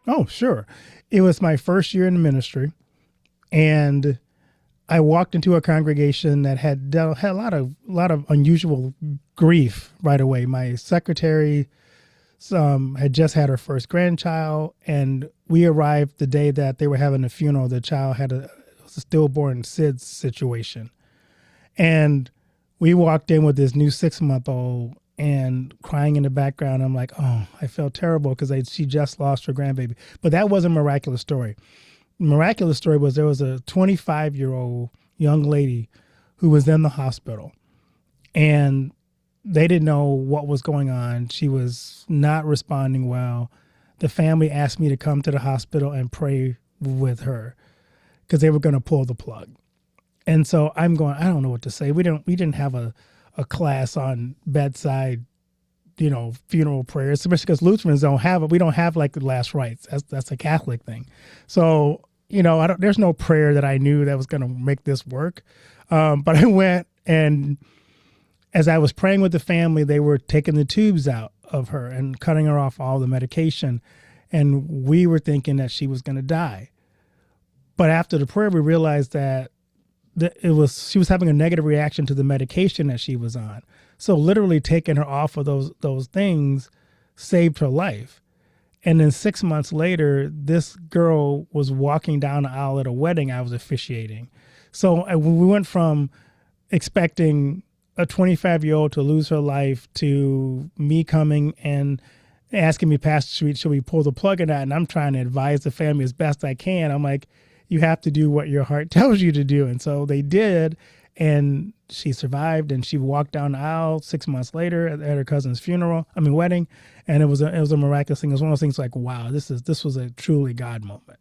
Oh, sure. It was my first year in the ministry, and I walked into a congregation that had a lot of unusual grief right away. My secretary had just had her first grandchild, and we arrived the day that they were having a funeral. The child had a stillborn SIDS situation, and we walked in with this new 6 month old and crying in the background. I'm like, oh, I felt terrible because she just lost her grandbaby. But that wasn't a miraculous story. Miraculous story was there was a 25-year-old young lady who was in the hospital, and they didn't know what was going on. She was not responding well. The family asked me to come to the hospital and pray with her because they were going to pull the plug. And so I'm going, I don't know what to say. We didn't have a class on bedside, funeral prayers, especially because Lutherans don't have it. We don't have like the last rites. That's a Catholic thing. So, there's no prayer that I knew that was going to make this work. But I went, and as I was praying with the family, they were taking the tubes out of her and cutting her off all the medication. And we were thinking that she was going to die. But after the prayer, we realized that she was having a negative reaction to the medication that she was on. So literally taking her off of those things saved her life. And then 6 months later, this girl was walking down the aisle at a wedding I was officiating. So we went from expecting a 25-year-old to lose her life to me coming and asking me, Pastor, should we pull the plug or not? And I'm trying to advise the family as best I can. I'm like, you have to do what your heart tells you to do. And so they did. And she survived, and she walked down the aisle 6 months later at her cousin's wedding. And it was a miraculous thing. It was one of those things like, wow, this was a truly God moment.